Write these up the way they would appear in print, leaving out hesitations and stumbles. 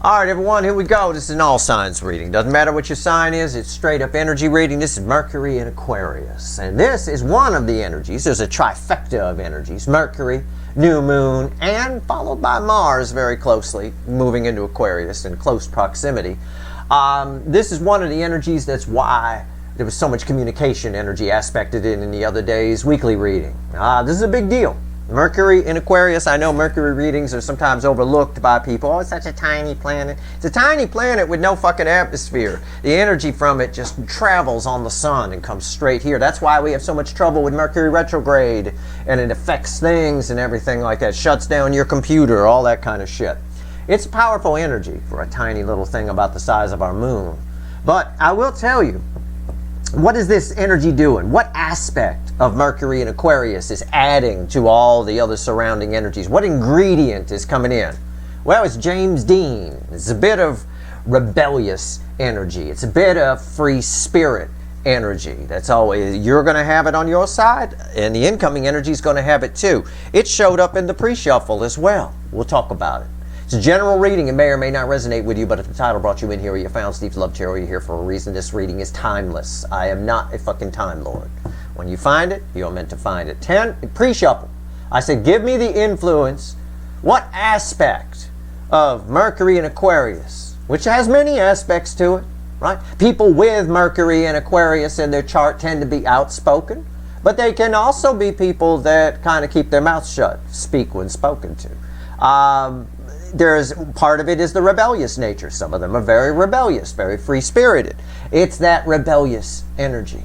All right, everyone, here we go. This is an all signs reading. Doesn't matter what your sign is. It's straight up energy reading. This is Mercury in Aquarius. And this is one of the energies. There's a trifecta of energies. Mercury, new moon, and followed by Mars very closely, moving into Aquarius in close proximity. This is one of the energies. That's why there was so much communication energy aspected in the other day's weekly reading. This is a big deal. Mercury in Aquarius. I know Mercury readings are sometimes overlooked by people. Oh, it's such a tiny planet. It's a tiny planet with no fucking atmosphere. The energy from it just travels on the sun and comes straight here. That's why we have so much trouble with Mercury retrograde, and it affects things and everything like that. Shuts down your computer, all that kind of shit. It's powerful energy for a tiny little thing about the size of our moon. But I will tell you, what is this energy doing? What aspect of Mercury in Aquarius is adding to all the other surrounding energies? What ingredient is coming in? Well, it's James Dean. It's a bit of rebellious energy. It's a bit of free spirit energy. That's always, you're going to have it on your side, and the incoming energy is going to have it too. It showed up in the pre-shuffle as well. We'll talk about it. It's a general reading. It may or may not resonate with you, but if the title brought you in here or you found Steve's Love Chair, you're here for a reason. This reading is timeless. I am not a fucking Time Lord. When you find it, you're meant to find it. 10, pre-shuffle. I said, give me the influence. What aspect of Mercury in Aquarius, which has many aspects to it, right? People with Mercury in Aquarius in their chart tend to be outspoken, but they can also be people that kind of keep their mouths shut, speak when spoken to. There's part of it is the rebellious nature. Some of them are very rebellious, very free-spirited. It's that rebellious energy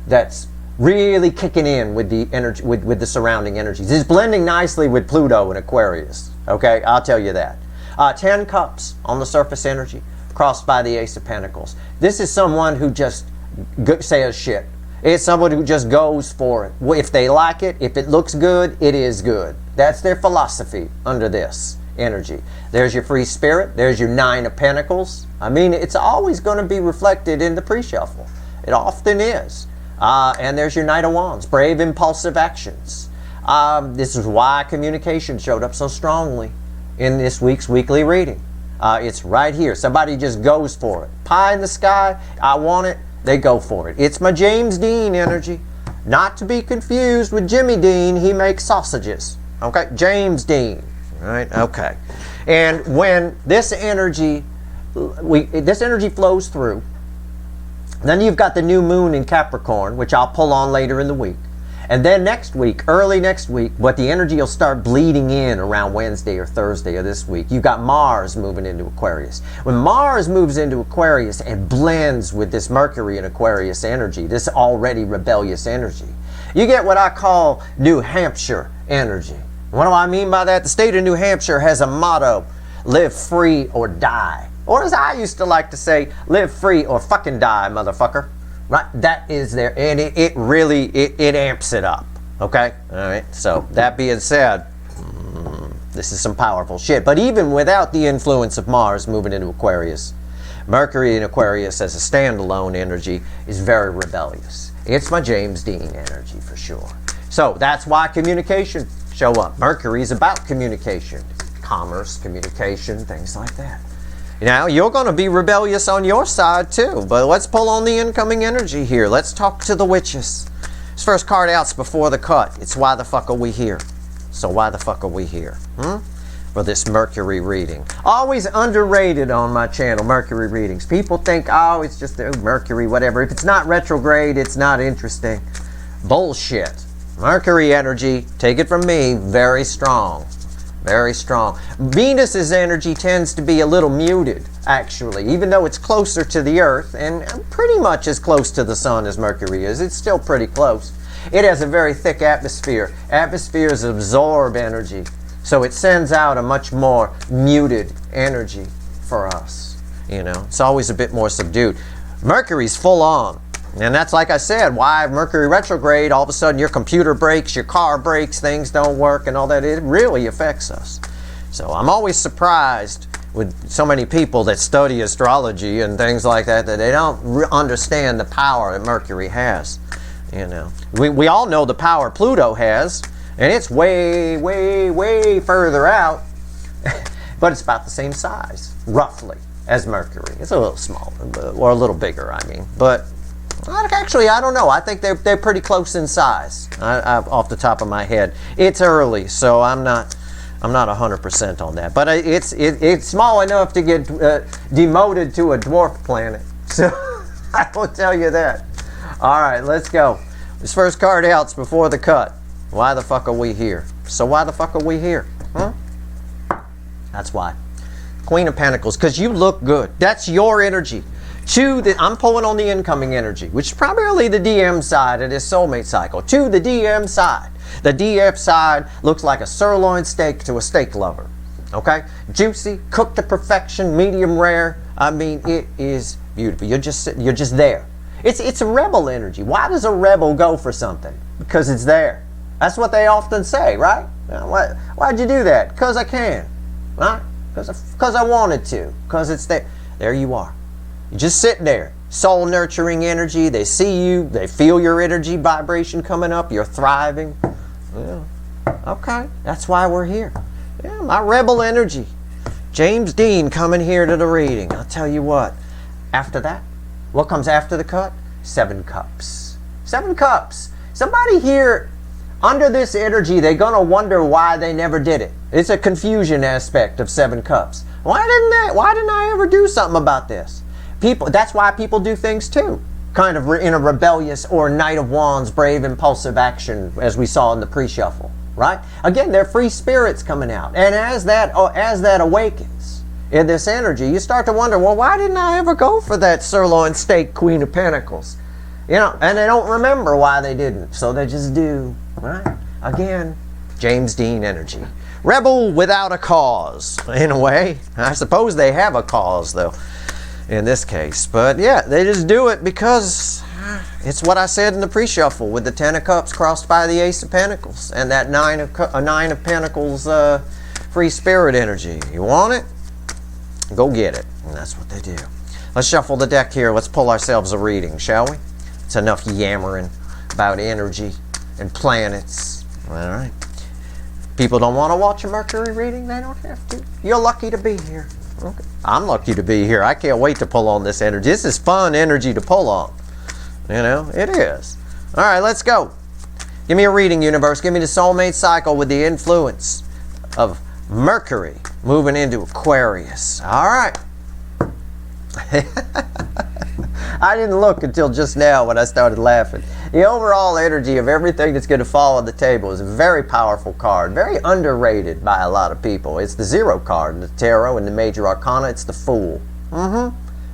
that's really kicking in with the energy, with the surrounding energies. It's blending nicely with Pluto and Aquarius. Okay, I'll tell you that. 10 cups on the surface energy, crossed by the Ace of Pentacles. This is someone who just says shit. It's someone who just goes for it. If they like it, if it looks good, it is good. That's their philosophy under this energy. There's your free spirit. There's your 9 of Pentacles. I mean, it's always going to be reflected in the pre-shuffle. It often is. And there's your Knight of Wands. Brave, impulsive actions. This is why communication showed up so strongly in this week's weekly reading. It's right here. Somebody just goes for it. Pie in the sky. I want it. They go for it. It's my James Dean energy. Not to be confused with Jimmy Dean. He makes sausages. Okay? James Dean. Right? Okay. And when this energy flows through, then you've got the new moon in Capricorn, which I'll pull on later in the week. And then next week, early next week, but the energy will start bleeding in around Wednesday or Thursday of this week. You've got Mars moving into Aquarius. When Mars moves into Aquarius and blends with this Mercury in Aquarius energy, this already rebellious energy, you get what I call New Hampshire energy. What do I mean by that? The state of New Hampshire has a motto, live free or die. Or as I used to like to say, live free or fucking die, motherfucker. Right? That is there. And it really amps it up. Okay? All right. So that being said, this is some powerful shit. But even without the influence of Mars moving into Aquarius, Mercury in Aquarius as a standalone energy is very rebellious. It's my James Dean energy for sure. So that's why communication show up. Mercury is about communication, commerce, communication, things like that. Now, you're going to be rebellious on your side too, but let's pull on the incoming energy here. Let's talk to the witches. This first card out's before the cut. It's why the fuck are we here? So why the fuck are we here? For this Mercury reading. Always underrated on my channel, Mercury readings. People think, oh, it's just Mercury, whatever. If it's not retrograde, it's not interesting. Bullshit. Mercury energy, take it from me, very strong. Very strong. Venus's energy tends to be a little muted, actually, even though it's closer to the Earth and pretty much as close to the Sun as Mercury is. It's still pretty close. It has a very thick atmosphere. Atmospheres absorb energy, so it sends out a much more muted energy for us. You know, it's always a bit more subdued. Mercury's full on. And that's, like I said, why Mercury retrograde, all of a sudden your computer breaks, your car breaks, things don't work and all that. It really affects us. So I'm always surprised with so many people that study astrology and things like that, that they don't understand the power that Mercury has. You know, we all know the power Pluto has, and it's way, way, way further out. but it's about the same size, roughly, as Mercury. It's a little smaller, or a little bigger, I mean. But actually, I don't know. I think they're pretty close in size, off the top of my head. It's early, so I'm not 100% on that. But it's small enough to get demoted to a dwarf planet. So I will tell you that. All right, let's go. This first card out's before the cut. Why the fuck are we here? So why the fuck are we here? That's why. Queen of Pentacles, because you look good. That's your energy. I'm pulling on the incoming energy, which is primarily the DM side of this soulmate cycle. To the DM side. The DF side looks like a sirloin steak to a steak lover. Okay? Juicy, cooked to perfection, medium rare. I mean, it is beautiful. You're just there. It's a rebel energy. Why does a rebel go for something? Because it's there. That's what they often say, right? Why'd you do that? Because I can. Right? Because I wanted to. Because it's there. There you are. You're just sitting there. Soul nurturing energy. They see you. They feel your energy vibration coming up. You're thriving. Yeah. Okay. That's why we're here. Yeah, my rebel energy. James Dean coming here to the reading. I'll tell you what. After that, what comes after the cut? 7 cups. 7 cups. Somebody here, under this energy, they're going to wonder why they never did it. It's a confusion aspect of 7 cups. Why didn't I ever do something about this? That's why people do things too. Kind of in a rebellious or Knight of Wands, brave, impulsive action, as we saw in the pre-shuffle. Right? Again, they're free spirits coming out. And as that awakens in this energy, you start to wonder, well, why didn't I ever go for that sirloin steak Queen of Pentacles? You know, and they don't remember why they didn't, so they just do. Right? Again, James Dean energy. Rebel without a cause, in a way. I suppose they have a cause, though, in this case. But yeah, they just do it because it's what I said in the pre-shuffle with the 10 of Cups crossed by the Ace of Pentacles and that 9 of Pentacles free spirit energy. You want it? Go get it. And that's what they do. Let's shuffle the deck here. Let's pull ourselves a reading, shall we? It's enough yammering about energy and planets. All right. People don't want to watch a Mercury reading. They don't have to. You're lucky to be here. Okay. I'm lucky to be here. I can't wait to pull on this energy. This is fun energy to pull on. You know, it is. All right, let's go. Give me a reading, universe. Give me the soulmate cycle with the influence of Mercury moving into Aquarius. All right. I didn't look until just now when I started laughing. The overall energy of everything that's going to fall on the table is a very powerful card. Very underrated by a lot of people. It's the 0 card in the tarot and the major arcana. It's the Fool.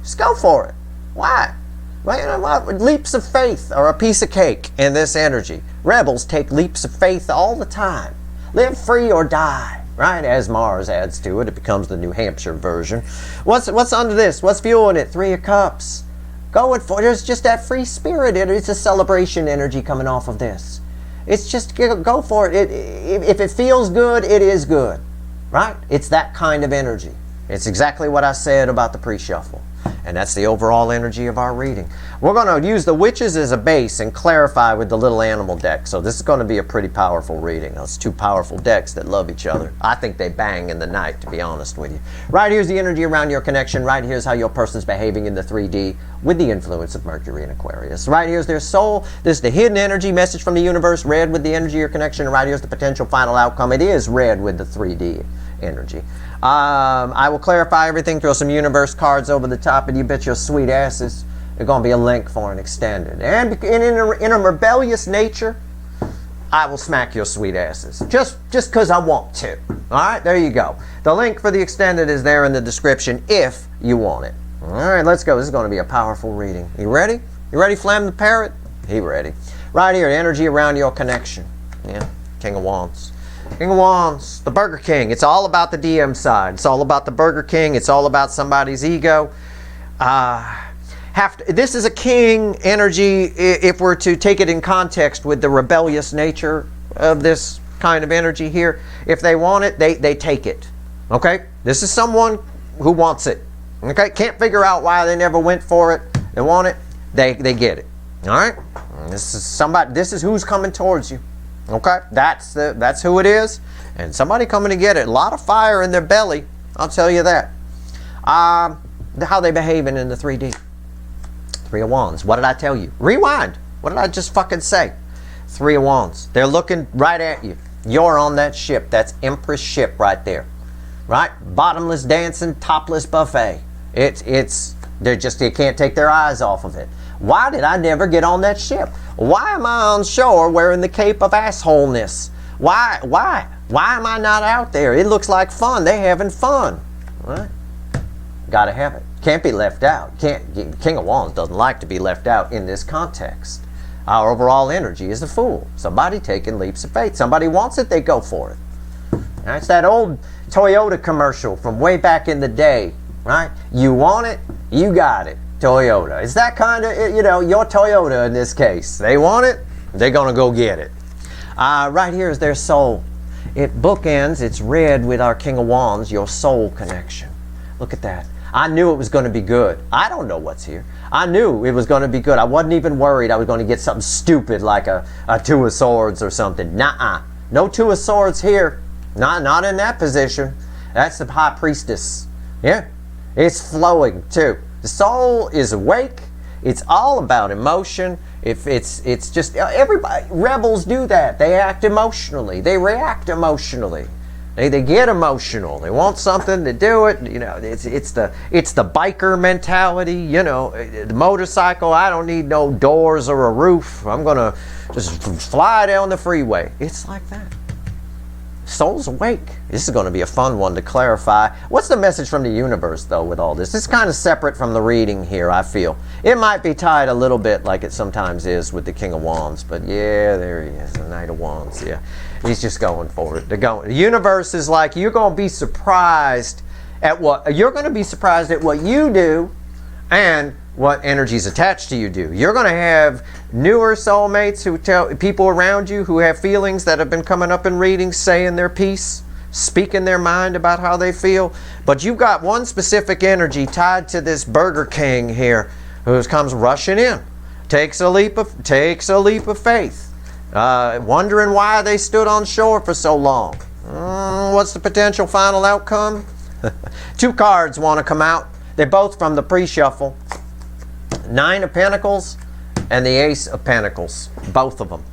Just go for it. Why? Well, you know what? Leaps of faith are a piece of cake in this energy. Rebels take leaps of faith all the time. Live free or die, right? As Mars adds to it, it becomes the New Hampshire version. What's under this? What's fueling it? 3 of Cups. Going for it. There's just that free spirit. It's a celebration energy coming off of this. It's just go for it. If it feels good, it is good, right? It's that kind of energy. It's exactly what I said about the pre-shuffle. And that's the overall energy of our reading. We're going to use the witches as a base and clarify with the little animal deck. So this is going to be a pretty powerful reading. It's 2 powerful decks that love each other. I think they bang in the night, to be honest with you. Right here's the energy around your connection. Right here's how your person's behaving in the 3D with the influence of Mercury and Aquarius. Right here's their soul. This is the hidden energy message from the universe. Red with the energy of your connection. Right here's the potential final outcome. It is red with the 3D energy. I will clarify everything, throw some universe cards over the top, and you bet your sweet asses there's going to be a link for an extended. And in a rebellious nature, I will smack your sweet asses. Just because I want to. Alright, there you go. The link for the extended is there in the description if you want it. Alright, let's go. This is going to be a powerful reading. You ready? You ready, Flam the Parrot? He ready. Right here, energy around your connection. Yeah, King of Wands. King of Wands, the Burger King. It's all about the DM side. It's all about the Burger King. It's all about somebody's ego. This is a king energy if we're to take it in context with the rebellious nature of this kind of energy here. If they want it, they take it. Okay? This is someone who wants it. Okay? Can't figure out why they never went for it. They want it, they get it. All right? This is somebody. This is who's coming towards you. Okay, that's who it is, and somebody coming to get it. A lot of fire in their belly. I'll tell you that. How they behaving in the 3D. Three of Wands. What did I tell you? Rewind. What did I just fucking say? Three of Wands. They're looking right at you. You're on that ship. That's Empress ship right there. Right? Bottomless dancing, topless buffet. They can't take their eyes off of it. Why did I never get on that ship? Why am I on shore wearing the cape of assholeness? Why am I not out there? It looks like fun. They having fun. Right? Gotta have it. Can't be left out. King of Wands doesn't like to be left out in this context. Our overall energy is the Fool. Somebody taking leaps of faith. Somebody wants it, they go for it. Right? It's that old Toyota commercial from way back in the day. Right? You want it, you got it. Toyota. It's that kind of, your Toyota in this case. They want it, they're going to go get it. Right here is their soul. It bookends, it's red with our King of Wands, your soul connection. Look at that. I knew it was going to be good. I don't know what's here. I knew it was going to be good. I wasn't even worried I was going to get something stupid like a Two of Swords or something. Nuh-uh. No Two of Swords here. Not in that position. That's the High Priestess. Yeah. It's flowing too. The soul is awake. It's all about emotion. It's just everybody. Rebels do that. They act emotionally. They react emotionally. They get emotional. They want something to do it. It's the biker mentality. The motorcycle. I don't need no doors or a roof. I'm gonna just fly down the freeway. It's like that. Soul's awake. This is going to be a fun one to clarify. What's the message from the universe, though, with all this? It's kind of separate from the reading here, I feel. It might be tied a little bit like it sometimes is with the King of Wands, but yeah, there he is, the Knight of Wands, yeah. He's just going for it. The universe is like, you're going to be surprised at what you do and what energies attached to you do. You're going to have newer soulmates who tell people around you who have feelings that have been coming up in readings, saying their piece, speaking their mind about how they feel. But you've got one specific energy tied to this Burger King here who comes rushing in, takes a leap of faith, wondering why they stood on shore for so long. What's the potential final outcome? Two cards want to come out. They're both from the pre-shuffle. Nine of Pentacles and the Ace of Pentacles. Both of them.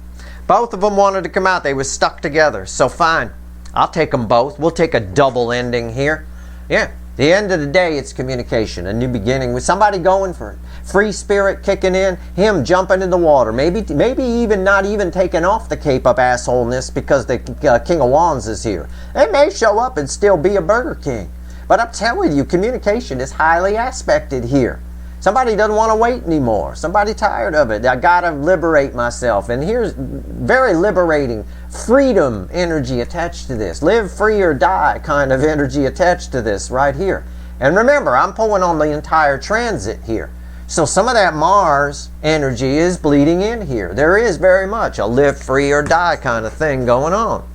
Both of them wanted to come out. They were stuck together. So fine. I'll take them both. We'll take a double ending here. Yeah. The end of the day, it's communication. A new beginning with somebody going for it. Free spirit kicking in. Him jumping in the water. Maybe even not even taking off the cape of assholeness because the King of Wands is here. They may show up and still be a Burger King. But I'm telling you, communication is highly aspected here. Somebody doesn't want to wait anymore. Somebody tired of it. I got to liberate myself. And here's very liberating freedom energy attached to this. Live free or die kind of energy attached to this right here. And remember, I'm pulling on the entire transit here. So some of that Mars energy is bleeding in here. There is very much a live free or die kind of thing going on.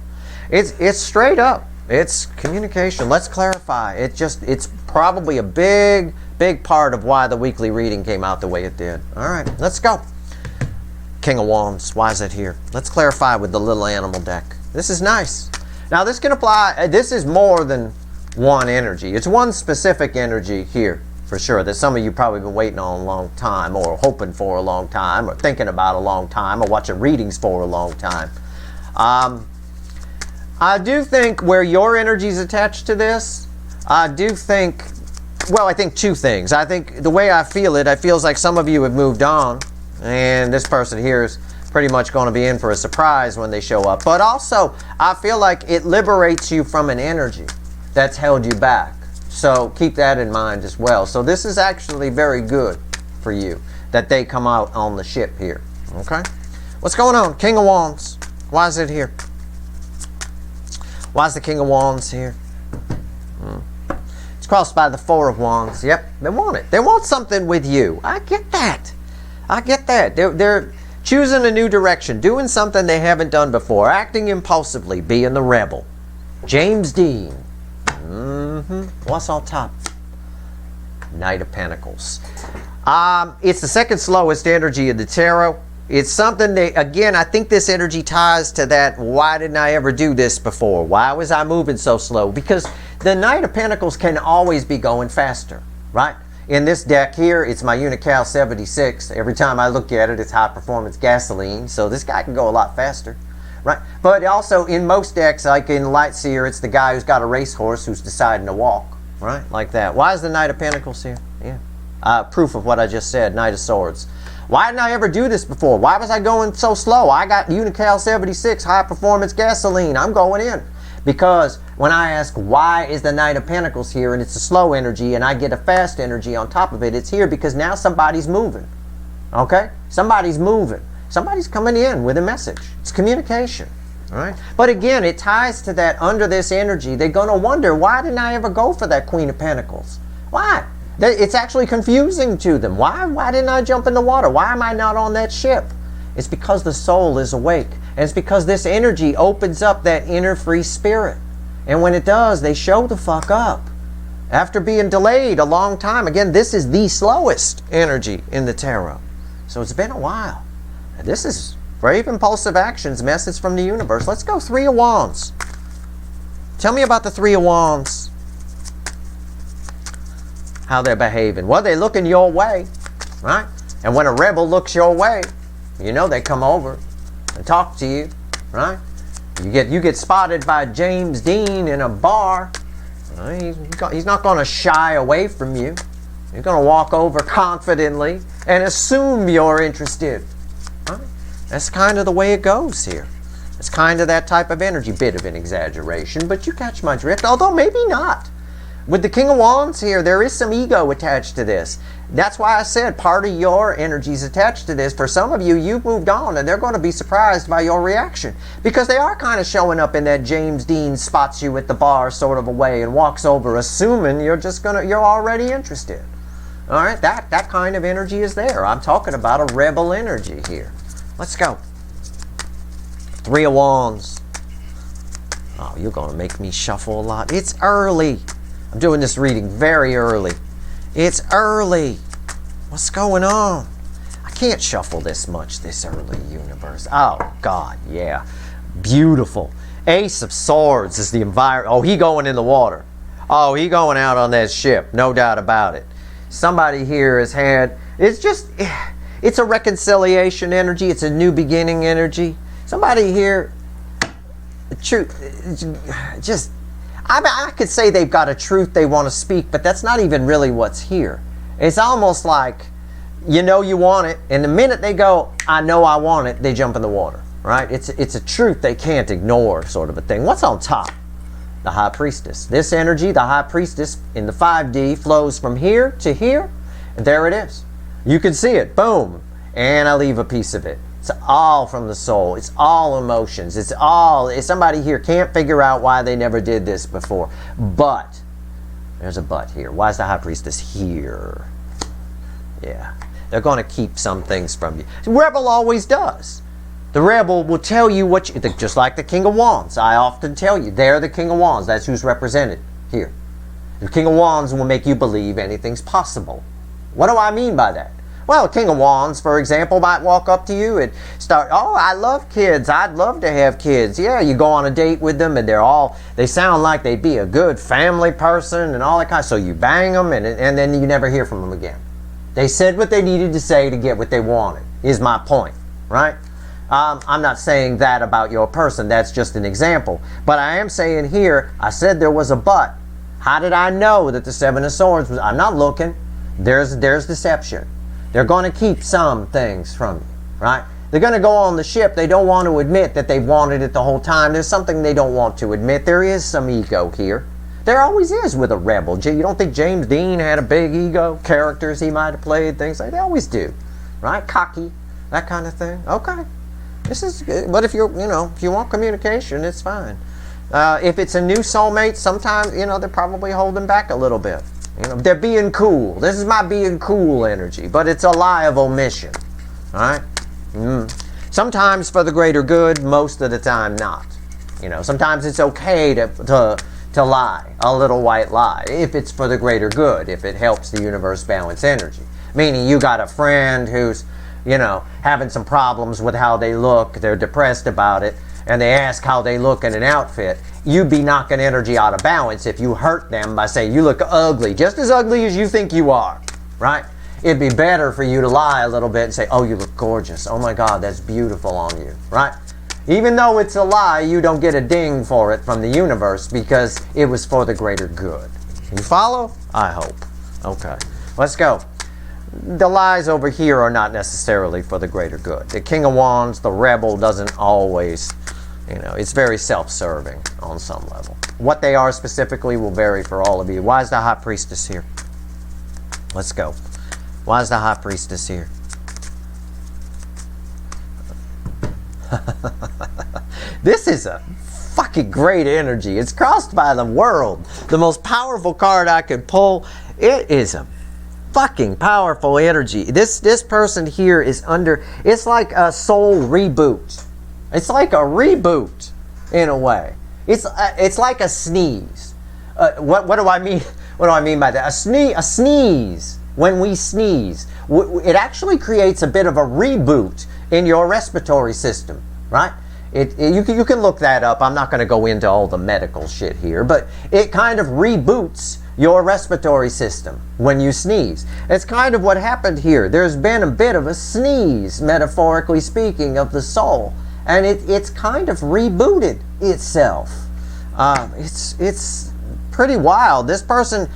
It's straight up. It's communication. Let's clarify. It's probably a big part of why the weekly reading came out the way it did. All right, let's go. King of Wands. Why is it here? Let's clarify with the little animal deck. This is nice. Now this can apply. This is more than one energy. It's one specific energy here for sure that some of you probably been waiting on a long time, or hoping for a long time, or thinking about a long time, or watching readings for a long time. I do think where your energy is attached to this, I think two things. I think the way I feel it, it feels like some of you have moved on, and this person here is pretty much going to be in for a surprise when they show up. But also, I feel like it liberates you from an energy that's held you back. So keep that in mind as well. So this is actually very good for you that they come out on the ship here. Okay? What's going on? King of Wands. Why is it here? Why is the King of Wands here? It's crossed by the Four of Wands. Yep, they want it. They want something with you. I get that. They're choosing a new direction, doing something they haven't done before, acting impulsively, being the rebel. James Dean. What's on top? Knight of Pentacles. It's the second slowest energy of the tarot. It's something that, again, I think this energy ties to that, why didn't I ever do this before? Why was I moving so slow? Because The Knight of Pentacles can always be going faster, right? In this deck here, it's my Unical 76. Every time I look at it, it's high performance gasoline. So this guy can go a lot faster, right? But also in most decks, like in Light Seer, it's the guy who's got a racehorse who's deciding to walk, right? Like that. Why is the Knight of Pentacles here? Yeah. Proof of what I just said, Knight of Swords. Why didn't I ever do this before? Why was I going so slow? I got Unical 76, high performance gasoline. I'm going in. Because when I ask why is the Knight of Pentacles here and it's a slow energy and I get a fast energy on top of it, it's here because now somebody's moving. Okay? Somebody's moving. Somebody's coming in with a message. It's communication. All right? But again, it ties to that under this energy. They're going to wonder, why didn't I ever go for that Queen of Pentacles? Why? It's actually confusing to them. Why didn't I jump in the water? Why am I not on that ship? It's because the soul is awake. And it's because this energy opens up that inner free spirit. And when it does, they show the fuck up. After being delayed a long time. Again, this is the slowest energy in the tarot. So it's been a while. And this is Brave Impulsive Actions, message from the universe. Let's go 3 of Wands. Tell me about the 3 of Wands. How they're behaving. Well, they're looking your way, right? And when a rebel looks your way, you know they come over and talk to you, right? You get spotted by James Dean in a bar. He's not going to shy away from you. He's going to walk over confidently and assume you're interested. Right? That's kind of the way it goes here. It's kind of that type of energy. Bit of an exaggeration, but you catch my drift. Although maybe not. With the King of Wands here, there is some ego attached to this. That's why I said part of your energy is attached to this. For some of you, you've moved on and they're going to be surprised by your reaction. Because they are kind of showing up in that James Dean spots you at the bar sort of a way and walks over assuming you're already interested. All right, that kind of energy is there. I'm talking about a rebel energy here. Let's go. 3 of Wands. Oh, you're going to make me shuffle a lot. It's early. I'm doing this reading very early. It's early. What's going on? I can't shuffle this much this early, universe. Oh, God, yeah. Beautiful. Ace of Swords is the environment. Oh, he going in the water. Oh, he going out on that ship. No doubt about it. Somebody here has had, it's a reconciliation energy. It's a new beginning energy. Somebody here, I could say they've got a truth they want to speak, but that's not even really what's here. It's almost like, you know you want it, and the minute they go, I know I want it, they jump in the water, right? It's a truth they can't ignore sort of a thing. What's on top? The High Priestess. This energy, the High Priestess in the 5D, flows from here to here, and there it is. You can see it, boom, and I leave a piece of it. It's all from the soul. It's all emotions. Somebody here can't figure out why they never did this before. But, there's a but here. Why is the High Priestess here? Yeah. They're going to keep some things from you. The Rebel always does. The Rebel will tell you just like the King of Wands. I often tell you, they're the King of Wands. That's who's represented here. The King of Wands will make you believe anything's possible. What do I mean by that? Well, King of Wands, for example, might walk up to you and start, oh, I love kids. I'd love to have kids. Yeah, you go on a date with them and they sound like they'd be a good family person and all that kind of, so you bang them and then you never hear from them again. They said what they needed to say to get what they wanted, is my point, right? I'm not saying that about your person. That's just an example. But I am saying here, I said there was a but. How did I know that the 7 of Swords was, I'm not looking. There's deception. They're going to keep some things from you, right? They're going to go on the ship. They don't want to admit that they've wanted it the whole time. There's something they don't want to admit. There is some ego here. There always is with a rebel. You don't think James Dean had a big ego? Characters he might have played, things like that. They always do, right? Cocky, that kind of thing. Okay, this is good. But if if you want communication, it's fine. If it's a new soulmate, sometimes, they're probably holding back a little bit. They're being cool. This is my being cool energy, but it's a lie of omission. All right? Sometimes for the greater good, most of the time not. Sometimes it's okay to lie, a little white lie, if it's for the greater good, if it helps the universe balance energy. Meaning you got a friend who's, having some problems with how they look, they're depressed about it, and they ask how they look in an outfit, you'd be knocking energy out of balance if you hurt them by saying you look ugly, just as ugly as you think you are, right? It'd be better for you to lie a little bit and say, oh, you look gorgeous. Oh my God, that's beautiful on you, right? Even though it's a lie, you don't get a ding for it from the universe because it was for the greater good. You follow? I hope. Okay, let's go. The lies over here are not necessarily for the greater good. The King of Wands, the rebel, doesn't always, it's very self-serving on some level. What they are specifically will vary for all of you. Why is the High Priestess here? Let's go. Why is the High Priestess here? This is a fucking great energy. It's crossed by the world. The most powerful card I could pull. It is a fucking powerful energy. This person here is under, it's like a soul reboot. It's like a reboot in a way. It's like a sneeze. What do I mean? What do I mean by that? A sneeze. When we sneeze, it actually creates a bit of a reboot in your respiratory system, right? You can look that up. I'm not going to go into all the medical shit here, but it kind of reboots your respiratory system when you sneeze. It's kind of what happened here. There's been a bit of a sneeze, metaphorically speaking, of the soul, and it's kind of rebooted itself. It's pretty wild. This person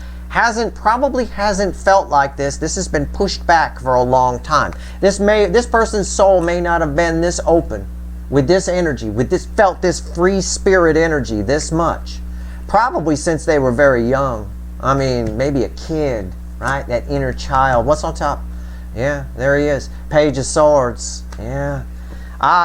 probably hasn't felt like this. This has been pushed back for a long time. This person's soul may not have been this open with this energy, felt this free spirit energy this much, probably since they were very young. I mean, maybe a kid, right? That inner child. What's on top? Yeah, there he is. Page of Swords. Yeah.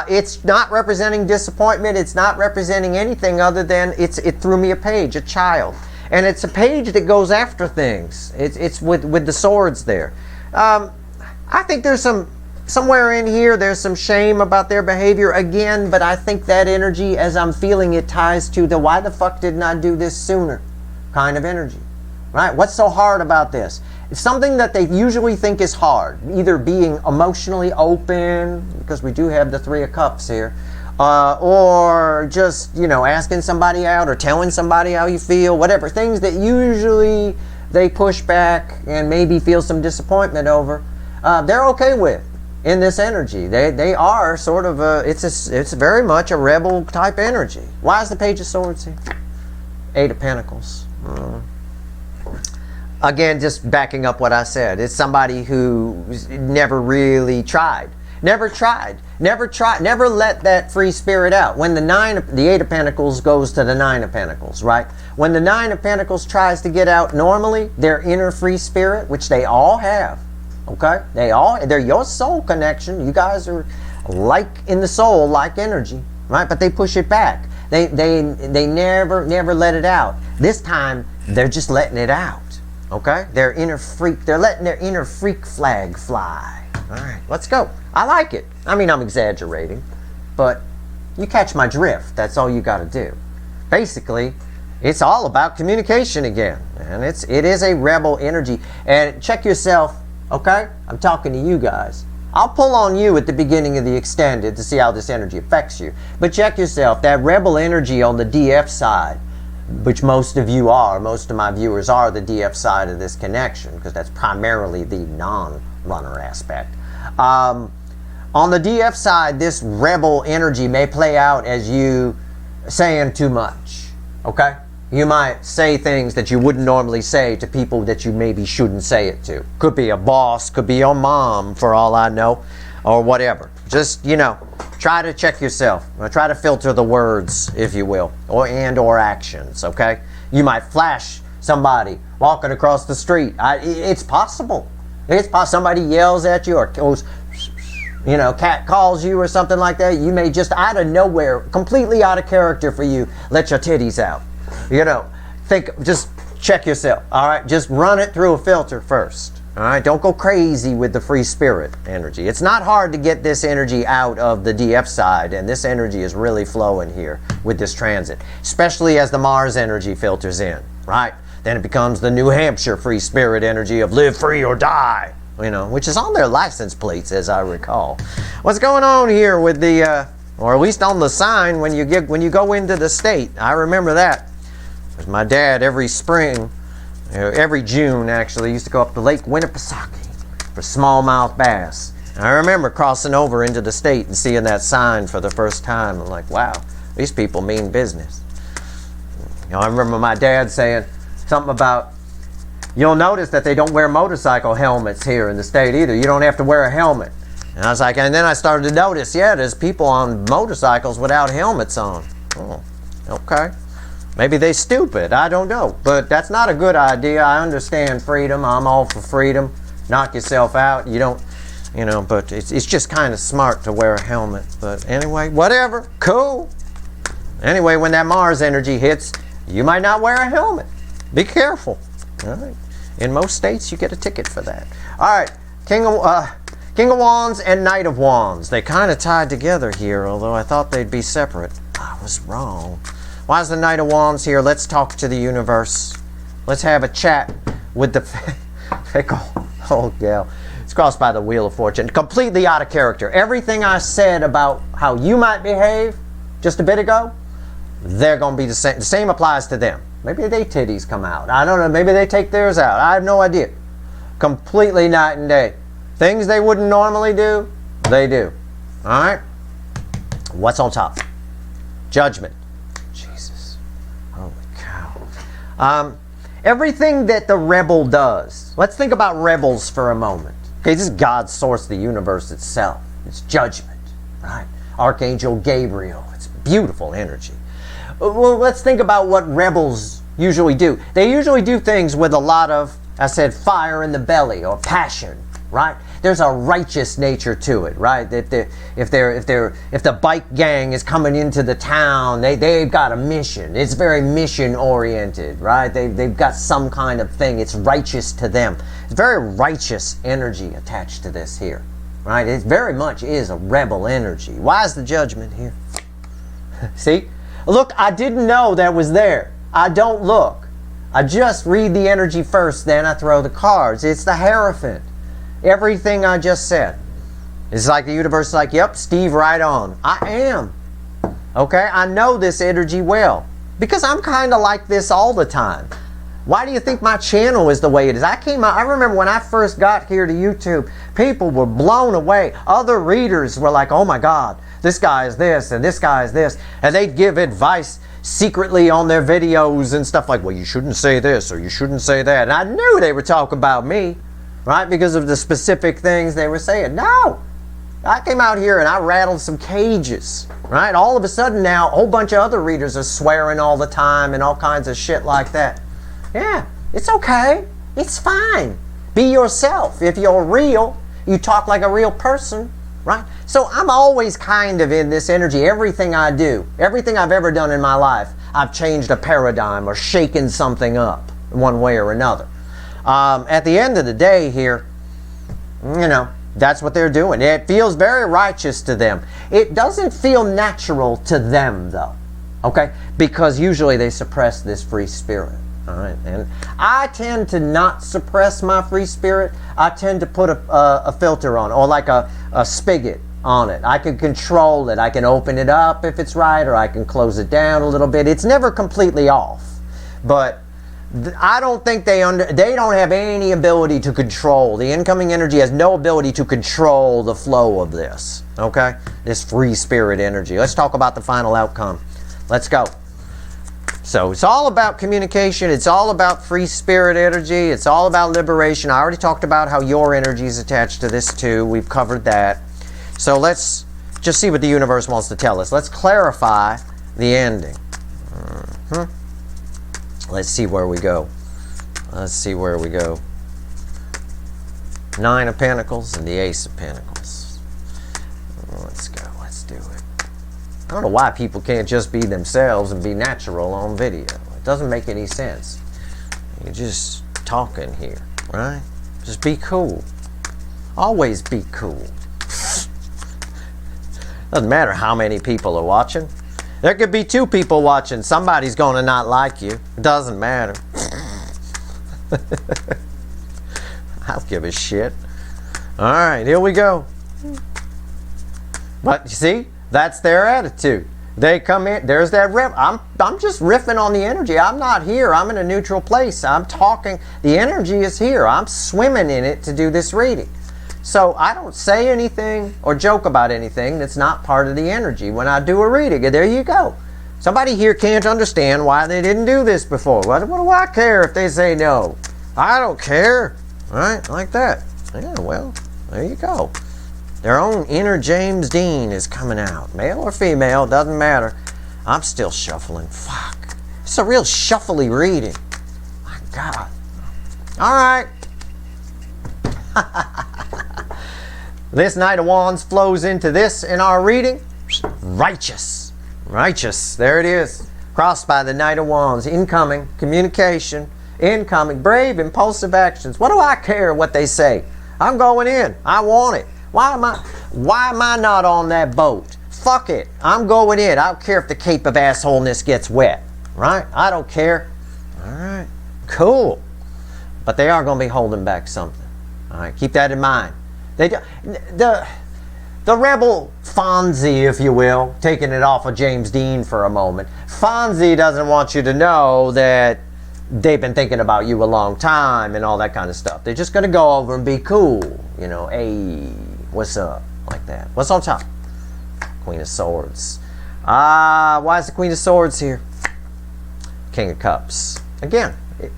It's not representing disappointment. It's not representing anything other than it threw me a page, a child. And it's a page that goes after things. It's with the swords there. I think there's somewhere in here, there's some shame about their behavior again, but I think that energy, as I'm feeling it, ties to the why the fuck didn't I do this sooner kind of energy. Right? What's so hard about this? It's something that they usually think is hard. Either being emotionally open, because we do have the Three of Cups here, or just, asking somebody out or telling somebody how you feel, whatever. Things that usually they push back and maybe feel some disappointment over, they're okay with in this energy. They are sort of it's very much a rebel type energy. Why is the Page of Swords here? Eight of Pentacles. Again, just backing up what I said. It's somebody who never really tried. Never let that free spirit out. When the Eight of Pentacles goes to the Nine of Pentacles, right? When the Nine of Pentacles tries to get out normally, their inner free spirit, which they all have, okay? They're your soul connection. You guys are like in the soul, like energy, right? But they push it back. They never let it out. This time, they're just letting it out. Okay? They're letting their inner freak flag fly. All right, let's go. I like it. I mean, I'm exaggerating, but you catch my drift. That's all you got to do. Basically, it's all about communication again, and it is a rebel energy. And check yourself, okay? I'm talking to you guys. I'll pull on you at the beginning of the extended to see how this energy affects you. But check yourself. That rebel energy on the DF side, which most of my viewers are the DF side of this connection, because that's primarily the non-runner aspect. On the DF side, this rebel energy may play out as you saying too much, okay? You might say things that you wouldn't normally say to people that you maybe shouldn't say it to. Could be a boss, could be your mom, for all I know, or whatever. Just, try to check yourself. Try to filter the words, if you will, or actions, okay? You might flash somebody walking across the street. It's possible. Somebody yells at you or goes, cat calls you or something like that. You may just out of nowhere, completely out of character for you, let your titties out. Just check yourself, all right? Just run it through a filter first. All right, don't go crazy with the free spirit energy. It's not hard to get this energy out of the DF side, and this energy is really flowing here with this transit, especially as the Mars energy filters in, right? Then it becomes the New Hampshire free spirit energy of live free or die, which is on their license plates, as I recall. What's going on here with the or at least on the sign when you go into the state. I remember that. Because my dad every spring, every June actually, used to go up to Lake Winnipesaukee for smallmouth bass. And I remember crossing over into the state and seeing that sign for the first time. I'm like, wow, these people mean business. You know, I remember my dad saying something about, you'll notice that they don't wear motorcycle helmets here in the state either. You don't have to wear a helmet. And I was like, and then I started to notice, yeah, there's people on motorcycles without helmets on. Oh, okay. Maybe they stupid. I don't know. But that's not a good idea. I understand freedom. I'm all for freedom. Knock yourself out. You don't, you know, but it's just kind of smart to wear a helmet. But anyway, whatever. Cool. Anyway, when that Mars energy hits, you might not wear a helmet. Be careful. All right. In most states, you get a ticket for that. All right. King of Wands and Knight of Wands. They kind of tied together here, although I thought they'd be separate. I was wrong. Why is the Knight of Wands here? Let's talk to the universe. Let's have a chat with the fickle old gal. It's crossed by the Wheel of Fortune. Completely out of character. Everything I said about how you might behave just a bit ago, they're going to be the same. The same applies to them. Maybe their titties come out. I don't know. Maybe they take theirs out. I have no idea. Completely night and day. Things they wouldn't normally do, they do. All right? What's on top? Judgment. Jesus. Holy cow. Everything that the rebel does. Let's think about rebels for a moment. Okay, this is God's source, the universe itself. It's judgment, right? Archangel Gabriel. It's beautiful energy. Well, let's think about what rebels usually do. They usually do things with a lot of, I said, fire in the belly or passion, right? There's a righteous nature to it, right? If the bike gang is coming into the town, they've got a mission. It's very mission oriented, right? They've got some kind of thing. It's righteous to them. It's very righteous energy attached to this here, right? It very much is a rebel energy. Why is the judgment here? See? Look, I didn't know that was there. I don't look. I just read the energy first, then I throw the cards. It's the Hierophant. Everything I just said. It's like the universe is like, yep, Steve, right on. I am. Okay? I know this energy well. Because I'm kind of like this all the time. Why do you think my channel is the way it is? I remember when I first got here to YouTube, people were blown away. Other readers were like, oh my God, this guy is this and this guy is this. And they'd give advice secretly on their videos and stuff like, well, you shouldn't say this or you shouldn't say that. And I knew they were talking about me, right? Because of the specific things they were saying. No! I came out here and I rattled some cages, right? All of a sudden now, a whole bunch of other readers are swearing all the time and all kinds of shit like that. Yeah, it's okay. It's fine. Be yourself. If you're real, you talk like a real person, right? So I'm always kind of in this energy. Everything I do, everything I've ever done in my life, I've changed a paradigm or shaken something up in one way or another. At the end of the day here, you know, that's what they're doing. It feels very righteous to them. It doesn't feel natural to them, though, okay? Because usually they suppress this free spirit. All right, and I tend to not suppress my free spirit. I tend to put a filter on, or like a spigot on it. I can control it. I can open it up if it's right, or I can close it down a little bit. It's never completely off, but I don't think they don't have any ability to control. The incoming energy has no ability to control the flow of this, okay? This free spirit energy. Let's talk about the final outcome. Let's go. So it's all about communication. It's all about free spirit energy. It's all about liberation. I already talked about how your energy is attached to this too. We've covered that. So let's just see what the universe wants to tell us. Let's clarify the ending. Let's see where we go. Let's see where we go. 9 of Pentacles and the Ace of Pentacles. Let's go. Let's do it. I don't know why people can't just be themselves and be natural on video. It doesn't make any sense. You're just talking here, right? Just be cool. Always be cool. Doesn't matter how many people are watching. There could be 2 people watching. Somebody's going to not like you. It doesn't matter. I don't give a shit. All right, here we go. But you see, That's their attitude. They come in, there's that riff. I'm just riffing on the energy. I'm not here. I'm in a neutral place. I'm talking. The energy is here. I'm swimming in it to do this reading. So I don't say anything or joke about anything that's not part of the energy when I do a reading. And there you go. Somebody here can't understand why they didn't do this before. What do I care if they say no? I don't care. Right? Like that. Yeah, well, there you go. Their own inner James Dean is coming out. Male or female, doesn't matter. I'm still shuffling. Fuck. It's a real shuffly reading. My God. All right. This Knight of Wands flows into this in our reading. Righteous. Righteous. There it is. Crossed by the Knight of Wands. Incoming. Communication. Incoming. Brave, impulsive actions. What do I care what they say? I'm going in. I want it. Why am I not on that boat? Fuck it. I'm going in. I don't care if the Cape of Assholeness gets wet. Right? I don't care. All right. Cool. But they are going to be holding back something. All right. Keep that in mind. The rebel Fonzie, if you will, taking it off of James Dean for a moment. Fonzie doesn't want you to know that they've been thinking about you a long time and all that kind of stuff. They're just going to go over and be cool. You know, hey, what's up? Like that. What's on top? Queen of Swords. Why is the Queen of Swords here? King of Cups. Again,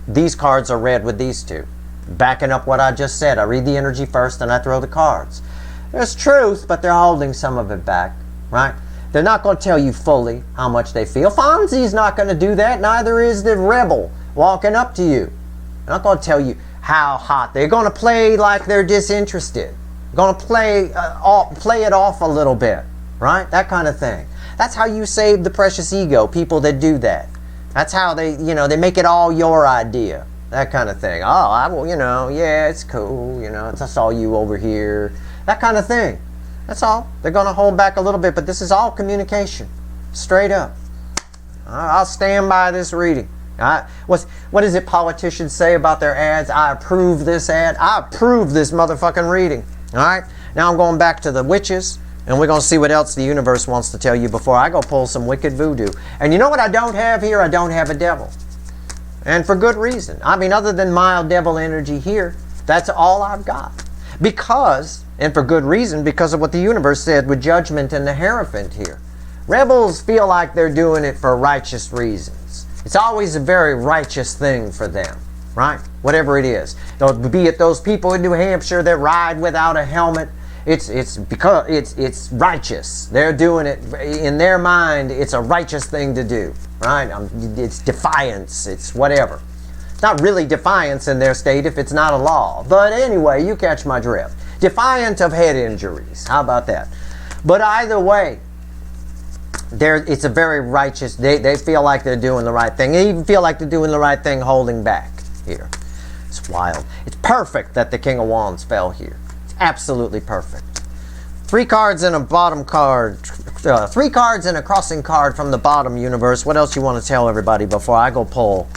these cards are read with these two. Backing up what I just said. I read the energy first, and I throw the cards. There's truth, but they're holding some of it back, right? They're not going to tell you fully how much they feel. Fonzie's not going to do that. Neither is the rebel walking up to you. They're not going to tell you how hot. They're going to play like they're disinterested. They're going to play it off a little bit, right? That kind of thing. That's how you save the precious ego, people that do that. That's how they make it all your idea. That kind of thing. Oh, yeah, it's cool. It's just all you over here. That kind of thing. That's all. They're going to hold back a little bit, but this is all communication. Straight up. I'll stand by this reading. What does it politicians say about their ads? I approve this ad. I approve this motherfucking reading. All right? Now I'm going back to the witches, and we're going to see what else the universe wants to tell you before I go pull some wicked voodoo. And you know what I don't have here? I don't have a devil. And for good reason. I mean, other than mild devil energy here, that's all I've got. Because, and for good reason, because of what the universe said with Judgment and the Hierophant here. Rebels feel like they're doing it for righteous reasons. It's always a very righteous thing for them, right? Whatever it is. Be it those people in New Hampshire that ride without a helmet, it's because it's righteous. They're doing it in their mind. It's a righteous thing to do, right? It's defiance. It's whatever. It's not really defiance in their state if it's not a law. But anyway, you catch my drift. Defiant of head injuries. How about that? But either way, it's a very righteous. They feel like they're doing the right thing. They even feel like they're doing the right thing, holding back here. It's wild. It's perfect that the King of Wands fell here. Absolutely perfect. 3 cards and a bottom card. 3 cards and a crossing card from the bottom, universe. What else you want to tell everybody before I go pull?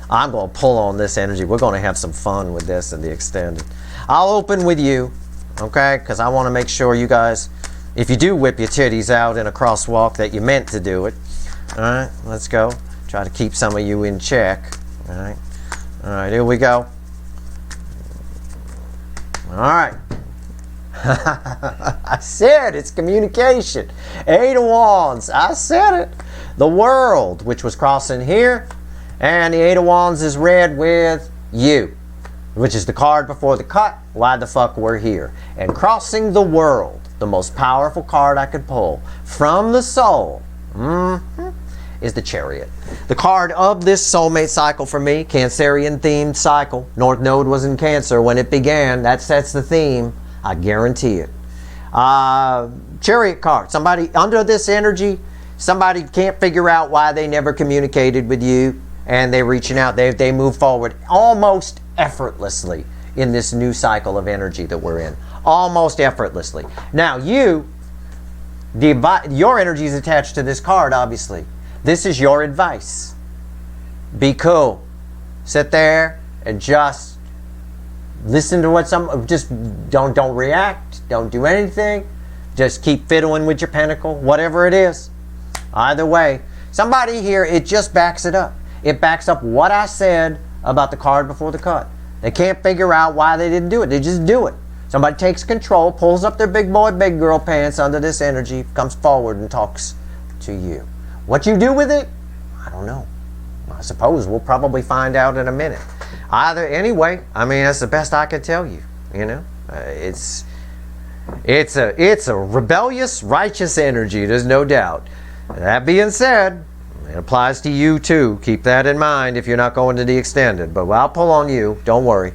I'm going to pull on this energy. We're going to have some fun with this in the extended. I'll open with you, okay? Because I want to make sure you guys, if you do whip your titties out in a crosswalk, that you meant to do it. All right, let's go. Try to keep some of you in check. All right, here we go. All right. I said it's communication. 8 of Wands. I said it. The World, which was crossing here. And the 8 of Wands is read with you, which is the card before the cut. Why the fuck we're here. And crossing the World, the most powerful card I could pull from the soul, is the Chariot. The card of this soulmate cycle for me, Cancerian themed cycle. North Node was in Cancer when it began. That sets the theme. I guarantee it. Chariot card. Somebody under this energy, somebody can't figure out why they never communicated with you, and they're reaching out. They move forward almost effortlessly in this new cycle of energy that we're in. Almost effortlessly. Now your energy is attached to this card, obviously. This is your advice. Be cool. Sit there and just listen to what just don't react. Don't do anything. just keep fiddling with your pentacle, whatever it is. Either way, somebody here, it just backs it up. It backs up what I said about the card before the cut. They can't figure out why they didn't do it. They just do it. Somebody takes control, pulls up their big boy, big girl pants under this energy, comes forward and talks to you. What you do with it, I don't know. I suppose we'll probably find out in a minute. Anyway, I mean, that's the best I can tell you. You know, it's a rebellious, righteous energy. There's no doubt. That being said, it applies to you too. Keep that in mind if you're not going to the extended. But I'll pull on you. Don't worry.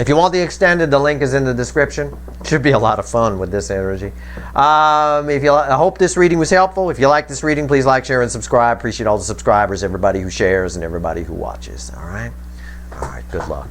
If you want the extended, the link is in the description. Should be a lot of fun with this energy. I hope this reading was helpful. If you like this reading, please like, share, and subscribe. Appreciate all the subscribers, everybody who shares, and everybody who watches. All right? All right, good luck.